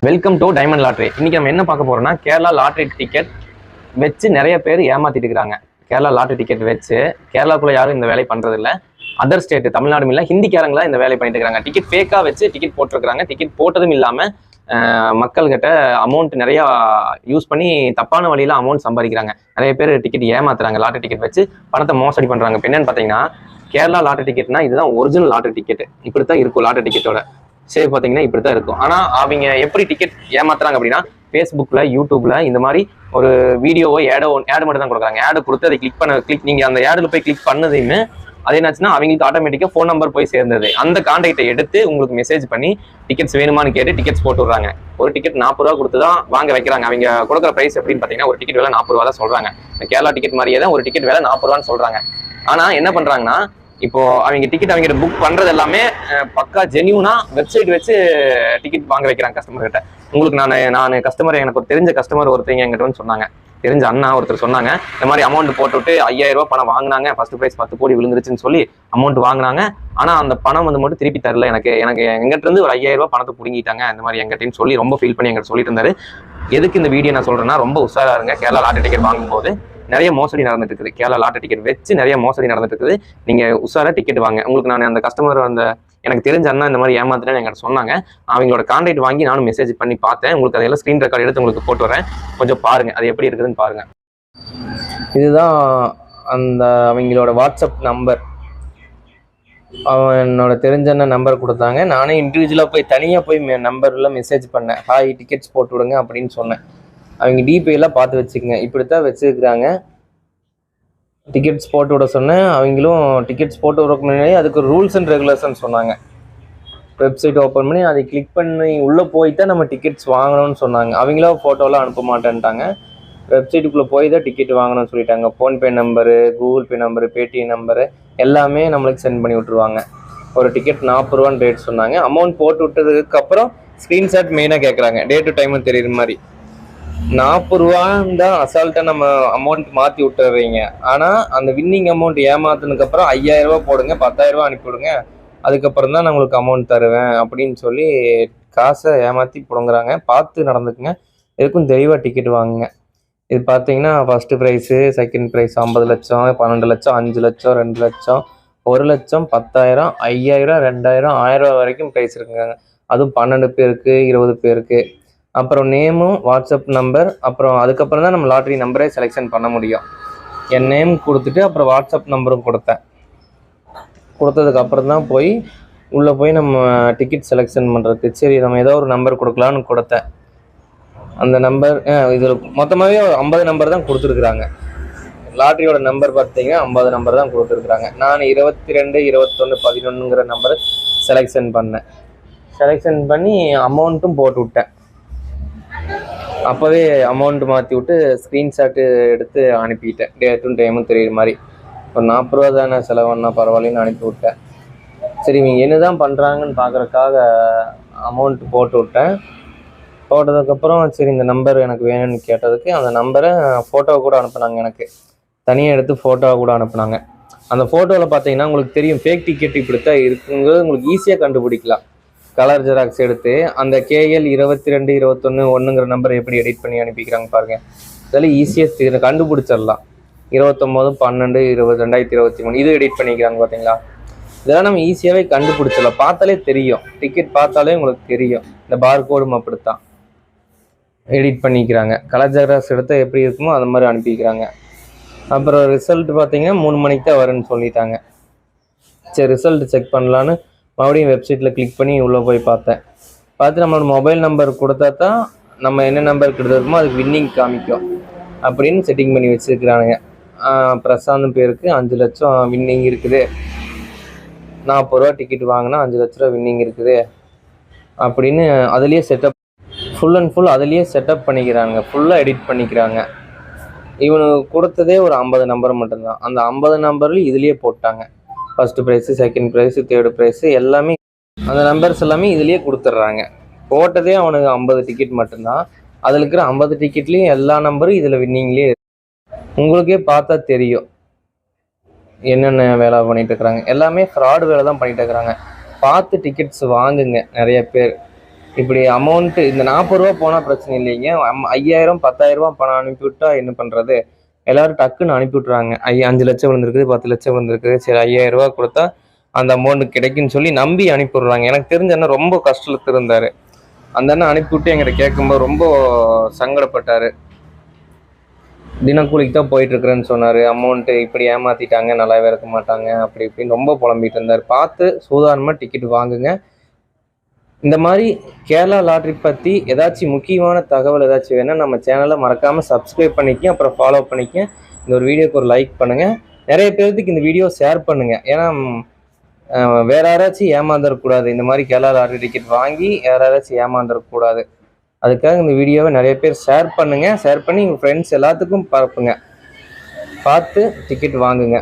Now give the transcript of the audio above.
Welcome to diamond lottery. இன்னைக்கு நம்ம என்ன பார்க்க போறோம்னா, கேரளா லாட்ரி டிக்கெட் வச்சு நிறைய பேர் ஏமாத்திட்டு இருக்காங்க. கேரளா லாட்ரி டிக்கெட் வச்சு கேரளாக்குள்ள யாரும் இந்த வேலை பண்றது இல்லை. அதர் ஸ்டேட் தமிழ்நாடும் இல்லை, ஹிந்திக்காரங்களா இந்த வேலை பண்ணிட்டு இருக்காங்க. டிக்கெட் ஃபேக்கா வச்சு டிக்கெட் போட்டிருக்காங்க. டிக்கெட் போட்டதும் இல்லாம மக்கள்கிட்ட அமௌண்ட் நிறைய யூஸ் பண்ணி தப்பான வழியில அமௌண்ட் சம்பாதிக்கிறாங்க. நிறைய பேர் டிக்கெட் ஏமாத்துறாங்க. லாட்ரி டிக்கெட் வச்சு பணத்தை மோசடி பண்றாங்க. இப்போ என்னன்னு பாத்தீங்கன்னா, கேரளா லாட்ரி டிக்கெட்னா இதுதான் ஒரிஜினல் லாட்ரி டிக்கெட். இப்படித்தான் இருக்கும் லாட்ரி டிக்கெட்டோட சேவ் பார்த்தீங்கன்னா இப்படித்தான் இருக்கும். ஆனா அவங்க எப்படி டிக்கெட் ஏமாத்துறாங்க அப்படின்னா, ஃபேஸ்புக்ல யூடியூப்ல இந்த மாதிரி ஒரு வீடியோவோ ஆடு மட்டும் தான் கொடுக்குறாங்க. ஆடு கொடுத்து அதை கிளிக் நீங்க அந்த ஆடுல போய் கிளிக் பண்ணதையுமே அது என்னாச்சுன்னா அவங்களுக்கு ஆட்டோமேட்டிக்கா ஃபோன் நம்பர் போய் சேர்ந்தது. அந்த கான்டாக்டை எடுத்து உங்களுக்கு மெசேஜ் பண்ணி டிக்கெட்ஸ் வேணுமான்னு கேட்டு டிக்கெட்ஸ் போட்டு விடுறாங்க. ஒரு டிக்கெட் 40 ரூபா கொடுத்து தான் வாங்க வைக்கிறாங்க. அவங்க கொடுக்குற பிரைஸ் எப்படின்னு பார்த்தீங்கன்னா, ஒரு டிக்கெட் விலை 40 ரூபா தான் சொல்றாங்க. இந்த கேரளா டிக்கெட் மாதிரியே தான் ஒரு டிக்கெட் விலை 40 ரூபான்னு சொல்றாங்க. ஆனா என்ன பண்றாங்கன்னா, இப்போ அவங்க டிக்கெட் அவங்க புக் பண்றது எல்லாமே பக்கா ஜென்யூனா வெப்சைட் வச்சு டிக்கெட் வாங்க வைக்கிறாங்க கஸ்டமர் கிட்ட. உங்களுக்கு நான் கஸ்டமர், எனக்கு ஒரு தெரிஞ்ச கஸ்டமர் ஒருத்தங்க என்கிட்ட வந்து சொன்னாங்க. தெரிஞ்ச அண்ணா ஒருத்தர் சொன்னாங்க, இந்த மாதிரி அமௌண்ட் போட்டுவிட்டு 5000 ரூபாய் பணம் வாங்கினாங்க. ஃபர்ஸ்ட் பிரைஸ் 10 கோடி விழுந்துருச்சுன்னு சொல்லி அமௌண்ட் வாங்கினாங்க. ஆனா அந்த பணம் வந்து மட்டும் திருப்பி தரல. எனக்கு எங்கிட்ட இருந்து ஒரு 5000 ரூபாய் பணத்தை பிடிங்கிட்டாங்க இந்த மாதிரி எங்கிட்டன்னு சொல்லி ரொம்ப ஃபீல் பண்ணி எங்கிட்ட சொல்லிட்டு இருந்தாரு. எதுக்கு இந்த வீடியோ நான் சொல்றேன்னா, ரொம்ப உஷாரா இருங்க. கேரளா லாட்டரி டிக்கெட் வாங்கும்போது நிறைய மோசடி நடந்துட்டு இருக்குது. கேரளா லாட்டரி டிக்கெட் வச்சு நிறைய மோசடி நடந்துட்டு இருக்குது. நீங்க உஷாரா டிக்கெட் வாங்க. உங்களுக்கு நான் அந்த கஸ்டமர் எனக்கு தெரிஞ்ச அண்ணா இந்த மாதிரி ஏமாத்துறேன்னு என்கிட்ட சொன்னாங்க. அவங்களோட கான்டாக்ட் வாங்கி நானும் மெசேஜ் பண்ணி பார்த்தேன். உங்களுக்கு அதெல்லாம் ஸ்க்ரீன் ரெக்கார்ட் எடுத்து உங்களுக்கு போட்டு வரேன். கொஞ்சம் பாருங்க அது எப்படி இருக்குதுன்னு பாருங்க. இதுதான் அந்த அவங்களோட வாட்ஸ்அப் நம்பர். என்னோட தெரிஞ்ச அண்ணன் நம்பர் கொடுத்தாங்க. நானே இண்டிவிஜுவலாக போய் தனியாக போய் நம்பரில் மெசேஜ் பண்ணேன். ஹாய், டிக்கெட்ஸ் போட்டு விடுங்க அப்படின்னு சொன்னேன். அவங்க டிபிஎல்லாம் பார்த்து வச்சுக்கோங்க, இப்படித்தான் வச்சுருக்குறாங்க. டிக்கெட்ஸ் போட்டு விட சொன்னேன். அவங்களும் டிக்கெட்ஸ் போட்டு விடுறதுக்கு முன்னாடி அதுக்கு ரூல்ஸ் அண்ட் ரெகுலேஷன் சொன்னாங்க. வெப்சைட் ஓப்பன் பண்ணி அதை கிளிக் பண்ணி உள்ளே போய் தான் நம்ம டிக்கெட்ஸ் வாங்கணும்னு சொன்னாங்க. அவங்களும் ஃபோட்டோலாம் அனுப்ப மாட்டேன்ட்டாங்க. வெப்சைட்டுக்குள்ளே போய் தான் டிக்கெட் வாங்கணும்னு சொல்லிட்டாங்க. PhonePe number, Google Pay number, Paytm number எல்லாமே நம்மளுக்கு சென்ட் பண்ணி விட்ருவாங்க. ஒரு டிக்கெட் 40 ரூபான்னு ரேட் சொன்னாங்க. அமௌண்ட் போட்டு விட்டதுக்கப்புறம் ஸ்க்ரீன்ஷாட் மெயினாக கேட்குறாங்க, டேட் டு டைமும் தெரியுற மாதிரி. 40 ரூபான்னு தான் அசால்ட்டாக நம்ம அமௌண்ட் மாற்றி விட்டுறீங்க. ஆனால் அந்த வின்னிங் அமௌண்ட் ஏமாத்தினதுக்கப்புறம் 5000 ரூபா போடுங்க, 10000 ரூபா அனுப்பிவிடுங்க, அதுக்கப்புறம் தான் நான் உங்களுக்கு அமௌண்ட் தருவேன் அப்படின்னு சொல்லி காசை ஏமாற்றி பிடுங்குறாங்க. பார்த்து நடந்துக்குங்க. எதுக்கும் தெளிவாக டிக்கெட் வாங்குங்க. இது பார்த்தீங்கன்னா, ஃபஸ்ட்டு ப்ரைஸு, செகண்ட் ப்ரைஸ் 50 லட்சம், 12 லட்சம், 5 லட்சம், 2 லட்சம், 1 லட்சம், 10,000, 5000, 2000, 1000 ரூபா வரைக்கும் ப்ரைஸ் இருக்குங்க. அதுவும் 12 பேருக்கு, 20 பேருக்கு. அப்புறம் நேமும் வாட்ஸ்அப் நம்பர், அப்புறம் அதுக்கப்புறம் தான் நம்ம லாட்ரி நம்பரே செலெக்ஷன் பண்ண முடியும். என் நேம் கொடுத்துட்டு அப்புறம் வாட்ஸ்அப் நம்பரும் கொடுத்தேன். கொடுத்ததுக்கப்புறம் தான் உள்ளே போய் நம்ம டிக்கெட் செலெக்ஷன் பண்ணுறதுக்கு சரி நம்ம ஏதோ ஒரு நம்பர் கொடுக்கலான்னு கொடுத்தேன். அந்த நம்பர் இதில் மொத்தமாகவே 50 நம்பர் தான் கொடுத்துருக்குறாங்க. லாட்ரியோட நம்பர் பார்த்தீங்கன்னா 50 நம்பர் தான் கொடுத்துருக்குறாங்க. நான் 22, 21, 11ங்கிற நம்பரை செலெக்ஷன் பண்ணேன். செலெக்ஷன் பண்ணி அமௌண்ட்டும் போட்டு விட்டேன். அப்போவே அமௌண்ட் மாற்றி விட்டு ஸ்க்ரீன்ஷாட்டு எடுத்து அனுப்பிட்டேன். டேட்டும் டைமும் தெரியுற மாதிரி. ஒரு 40 ரூபா தானே செலவுன்னா பரவாயில்லன்னு அனுப்பி விட்டேன். சரி இவங்க என்ன தான் பண்ணுறாங்கன்னு பார்க்குறதுக்காக அமௌண்ட் போட்டு விட்டேன். போட்டதுக்கப்புறம் சரி இந்த நம்பர் எனக்கு வேணும்னு கேட்டதுக்கு அந்த நம்பரை ஃபோட்டோவை கூட அனுப்புனாங்க. எனக்கு தனியாக எடுத்து ஃபோட்டோவை கூட அனுப்புனாங்க. அந்த ஃபோட்டோவில் பார்த்தீங்கன்னா உங்களுக்கு தெரியும் ஃபேக் டிக்கெட் இப்படித்தான் இருக்குங்கிறது உங்களுக்கு ஈஸியாக கண்டுபிடிக்கலாம். கலர் ஜெராக்ஸ் எடுத்து அந்த KL 22, 21, 1ங்கிற நம்பரை எப்படி எடிட் பண்ணி அனுப்பிக்கிறாங்க பாருங்கள். இதெல்லாம் ஈஸியாக கண்டுபிடிச்சிடலாம். 29, 12, 20, 2023 இது எடிட் பண்ணிக்கிறாங்க பார்த்தீங்களா. இதெல்லாம் நம்ம ஈஸியாகவே கண்டுபிடிச்சிடலாம். பார்த்தாலே தெரியும், டிக்கெட் பார்த்தாலே உங்களுக்கு தெரியும். இந்த பார்கோடும் அப்படித்தான் எடிட் பண்ணிக்கிறாங்க. கலர் ஜெராக்ஸ் எடுத்தால் எப்படி இருக்குமோ அது மாதிரி அனுப்பிக்கிறாங்க. அப்புறம் ரிசல்ட் பார்த்தீங்கன்னா 3 மணிக்கு தான் வரும்னு சொல்லிட்டாங்க. சரி ரிசல்ட் செக் பண்ணலான்னு மறுபடியும் வெப்சைட்டில் கிளிக் பண்ணி உள்ளே போய் பார்த்தேன். பார்த்து நம்மளோட மொபைல் நம்பர் கொடுத்தா தான் நம்ம என்ன நம்பர் கொடுத்துருக்கோமோ அதுக்கு வின்னிங் காமிக்கும் அப்படின்னு செட்டிங் பண்ணி வச்சுருக்கிறானுங்க. பிரசாந்த் பேருக்கு 5 லட்சம் வின்னிங் இருக்குது, 40 ரூபா டிக்கெட் வாங்கினா 5 லட்ச ரூபா வின்னிங் இருக்குது அப்படின்னு அதுலேயே செட்டப் ஃபுல் அண்ட் ஃபுல் அதுலேயே செட்டப் பண்ணிக்கிறாங்க. ஃபுல்லாக எடிட் பண்ணிக்கிறாங்க. இவனுக்கு கொடுத்ததே ஒரு 50 நம்பர் மட்டும்தான். அந்த 50 நம்பர்லையும் இதுலேயே போட்டாங்க. First prize, second prize, third prize எல்லாமே அந்த நம்பர்ஸ் எல்லாமே இதுலேயே கொடுத்துட்றாங்க. போட்டதே அவனுக்கு 50 டிக்கெட் மட்டும்தான். அதில் இருக்கிற 50 டிக்கெட்லேயும் எல்லா நம்பரும் இதில் வின்னிங்லேயே உங்களுக்கே பார்த்தா தெரியும் என்னென்ன வேலை பண்ணிட்டு இருக்கிறாங்க. எல்லாமே ஃப்ராடு வேலை தான் பண்ணிட்டு இருக்கிறாங்க. பார்த்து டிக்கெட்ஸ் வாங்குங்க. நிறைய பேர் இப்படி அமௌண்ட் இந்த 40 ரூபா போனால் பிரச்சனை இல்லைங்க. 5000 10,000 ரூபா பணம் அனுப்பிவிட்டா என்ன பண்ணுறது? எல்லாரும் டக்குன்னு அனுப்பி விட்றாங்க. 5 லட்சம் விழுந்திருக்குது, 10 லட்சம் விழுந்திருக்குது, சரி 5000 ரூபா கொடுத்தா அந்த அமௌண்ட் கிடைக்குன்னு சொல்லி நம்பி அனுப்பி விட்றாங்க. எனக்கு தெரிஞ்ச அண்ணன் ரொம்ப கஷ்டத்தில் இருந்தார். அந்த அண்ணன் அனுப்பிவிட்டு எங்கிட்ட கேட்கும்போது ரொம்ப சங்கடப்பட்டார். தினக்கூலிக்கு தான் போயிட்டுருக்குறேன்னு சொன்னார். அமௌண்ட்டு இப்படி ஏமாற்றிட்டாங்க, நல்லாவே இருக்க மாட்டாங்க அப்படி இப்படின்னு ரொம்ப புலம்பிகிட்டு இருந்தார். பார்த்து சூதானமாக டிக்கெட் வாங்குங்க. இந்த மாதிரி கேரளா லாட்ரி பற்றி ஏதாச்சும் முக்கியமான தகவல் ஏதாச்சும் வேணால் நம்ம சேனலை மறக்காமல் சப்ஸ்கிரைப் பண்ணிக்க, அப்புறம் ஃபாலோ பண்ணிக்க. இந்த ஒரு வீடியோக்கு ஒரு லைக் பண்ணுங்கள். நிறைய பேருக்கு இந்த வீடியோ ஷேர் பண்ணுங்கள். ஏன்னா வேற யாராச்சும் ஏமாந்துடக்கூடாது. இந்த மாதிரி கேரளா லாட்ரி டிக்கெட் வாங்கி வேற யாராச்சும் ஏமாந்துடக்கூடாது. அதுக்காக இந்த வீடியோவை நிறைய பேர் ஷேர் பண்ணுங்கள். ஷேர் பண்ணி உங்கள் ஃப்ரெண்ட்ஸ் எல்லாத்துக்கும் பரப்புங்க. பார்த்து டிக்கெட் வாங்குங்க.